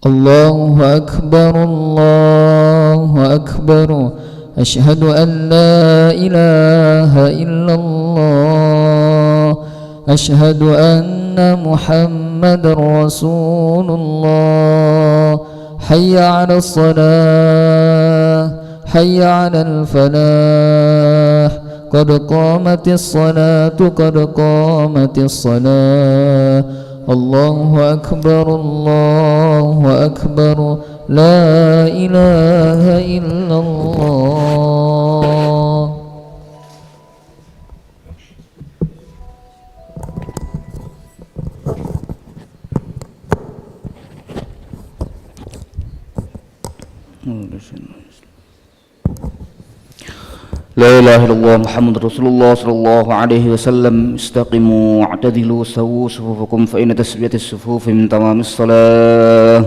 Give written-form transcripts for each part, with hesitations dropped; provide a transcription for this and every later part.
الله أكبر الله أكبر أشهد أن لا إله إلا الله أشهد أن محمد رسول الله حي على الصلاة حي على الفلاح قد قامت الصلاة قد قامت الصلاة الله أكبر الله أكبر لا إله إلا الله. لا إله إلا الله محمد رسول الله صلى الله عليه وسلم. استقيموا واعتدلوا سووا صفوفكم فإن تسوية الصفوف من تمام الصلاة.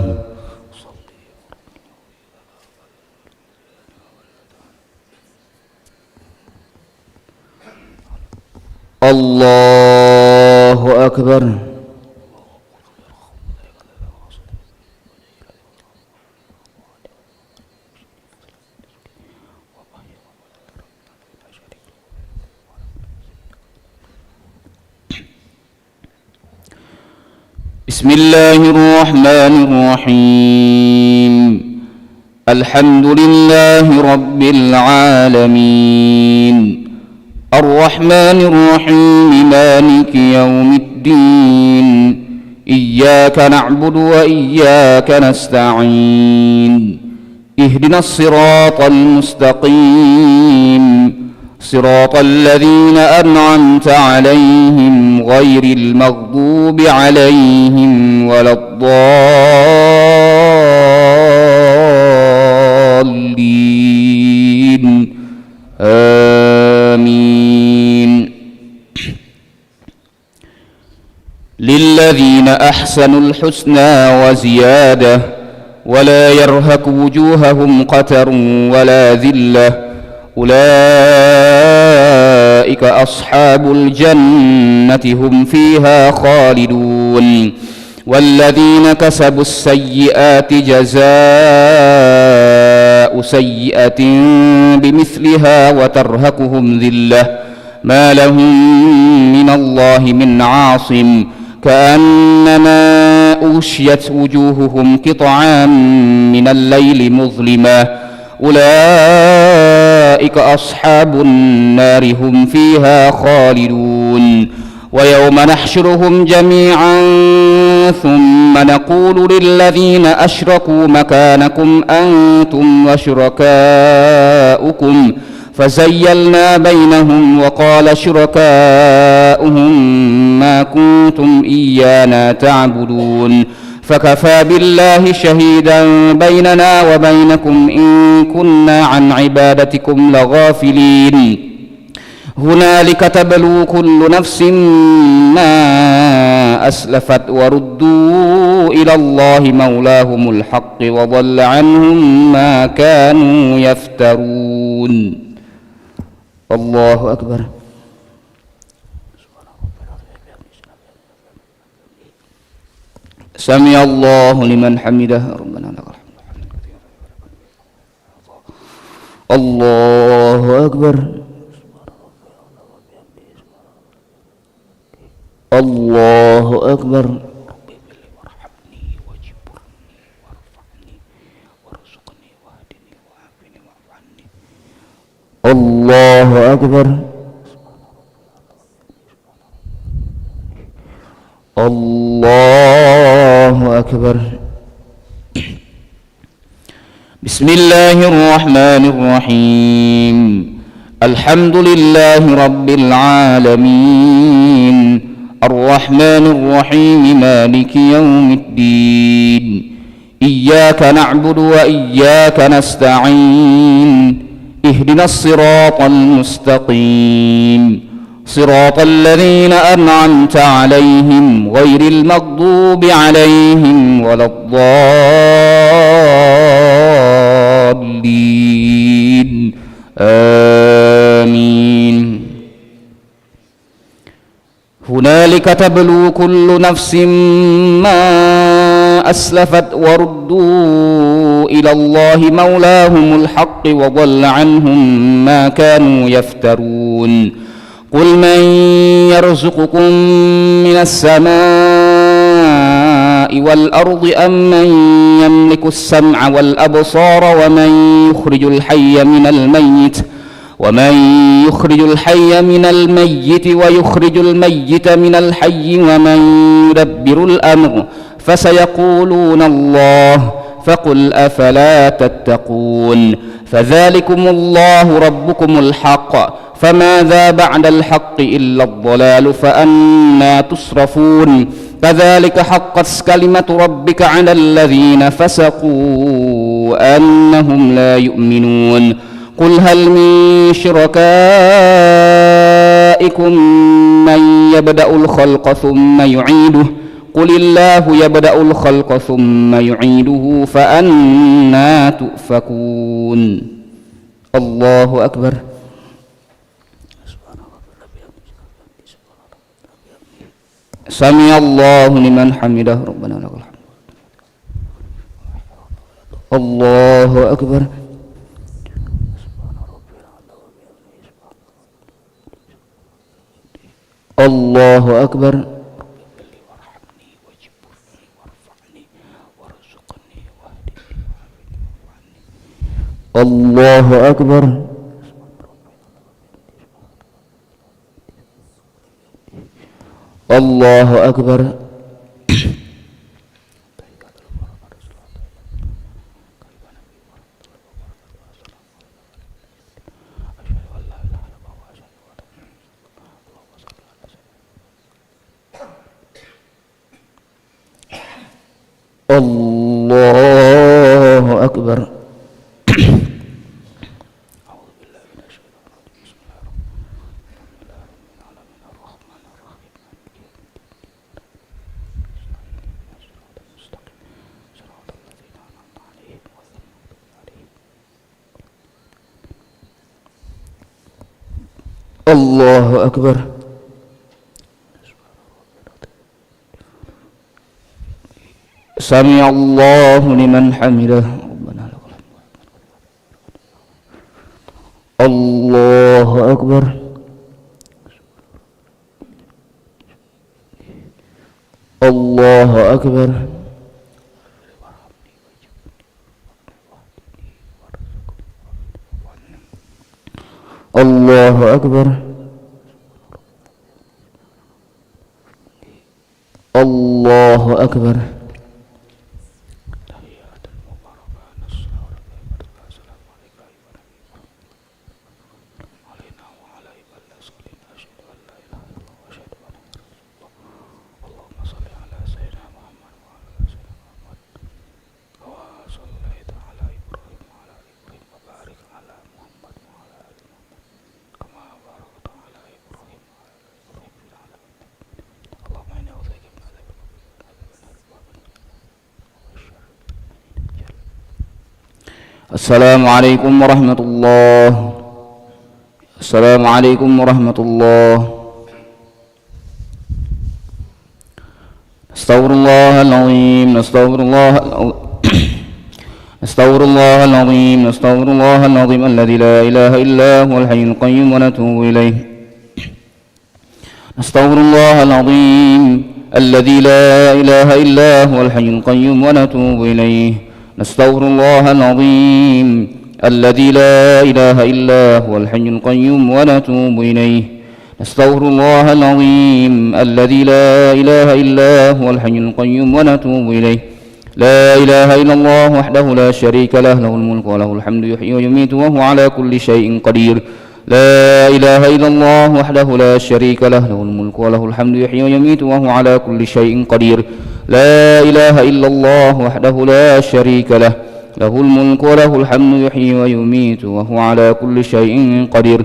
الله أكبر. بسم الله الرحمن الرحيم. الحمد لله رب العالمين الرحمن الرحيم مالك يوم الدين إياك نعبد وإياك نستعين اهدنا الصراط المستقيم صراط الذين أنعمت عليهم غير المغضوب عليهم ولا الضالين آمين. للذين أحسنوا الحسنى وزيادة ولا يرهق وجوههم قتر ولا ذلة أولئك أصحاب الجنة هم فيها خالدون. والذين كسبوا السيئات جزاء سيئة بمثلها وترهقهم ذلة ما لهم من الله من عاصم كأنما أغشيت وجوههم قطعا من الليل مظلما أولئك أصحاب النار هم فيها خالدون. ويوم نحشرهم جميعا ثم نقول للذين أشركوا مكانكم أنتم وشركاؤكم فزيلنا بينهم وقال شركاؤهم ما كنتم إيانا تعبدون فكفى بالله شهيدا بيننا وبينكم إن كنا عن عبادتكم لغافلين. هنالك تبلو كل نفس ما أسلفت وردوا إلى الله مولاهم الحق وضل عنهم ما كانوا يفترون. الله أكبر. سمع الله لمن حمده ربنا لك الحمد. الله أكبر. الله أكبر. الله أكبر. الله أكبر. بسم الله الرحمن الرحيم. الحمد لله رب العالمين الرحمن الرحيم مالك يوم الدين إياك نعبد وإياك نستعين اهدنا الصراط المستقيم صراط الذين أنعمت عليهم غير المغضوب عليهم ولا الضالين آمين. هنالك تبلو كل نفس ما أسلفت وردوا إلى الله مولاهم الحق وضل عنهم ما كانوا يفترون قل من يرزقكم من السماء والأرض أم من يملك السمع والأبصار ومن يخرج الحي من الميت ويخرج الميت من الحي ومن يدبر الأمر فسيقولون الله فقل أفلا تتقون فذلكم الله ربكم الحق فماذا بعد الحق إلا الضلال فأنى تصرفون كذلك حقت كلمة ربك على الذين فسقوا أنهم لا يؤمنون قل هل من شركائكم من يبدأ الخلق ثم يعيده قل الله يبدأ الخلق ثم يعيده فأنى تؤفكون الله أكبر سمع الله لمن حمده ربنا لك الحمد الله أكبر الله أكبر الله أكبر الله أكبر الله أكبر الله أكبر سمع الله لمن حمده ربنا لك الحمد الله أكبر الله أكبر الله أكبر الله أكبر السلام عليكم ورحمة الله السلام عليكم ورحمة الله نستغفر الله العظيم نستغفر الله العظيم الذي لا إله إلا هو الحي القيوم ونتوب إليه نستغفر الله العظيم الذي لا إله إلا هو الحي القيوم ونتوب إليه نستغفر الله العظيم الذي لا إله إلا هو الحي القيوم ونتوب إليه نستغفر الله العظيم الذي لا إله إلا هو الحي القيوم ونتوب إليه لا إله إلا الله وحده لا شريك له له الملك وله الحمد يحيي ويميت وهو على كل شيء قدير لا إله إلا الله وحده لا شريك له له الملك وله الحمد يحيي ويميت وهو على كل شيء قدير لا إله إلا الله وحده لا شريك له له الملك وله الحمد يحيي ويميت وهو على كل شيء قدير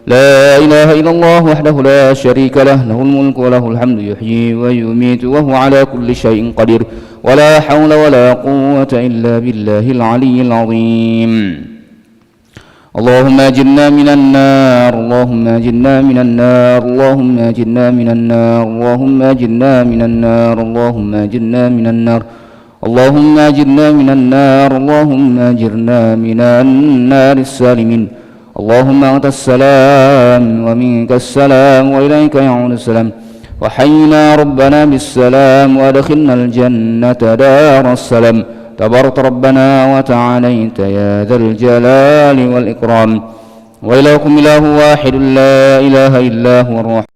لا إله إلا الله وحده لا شريك له له الملك وله الحمد يحيي ويميت وهو على كل شيء قدير ولا حول ولا قوة إلا بالله العلي العظيم اللهم أجرنا من النار اللهم أجرنا من النار اللهم أجرنا من النار اللهم أجرنا من النار اللهم أجرنا من النار اللهم أجرنا من النار اللهم أجرنا من النار السالمين اللهم أنت السلام ومنك السلام وإليك يعود السلام وحينا ربنا بالسلام وأدخلنا الجنة دار السلام تبارك ربنا وتعاليت يا ذا الجلال والإكرام وإلهكم إله واحد لا إله إلا هو الرحمن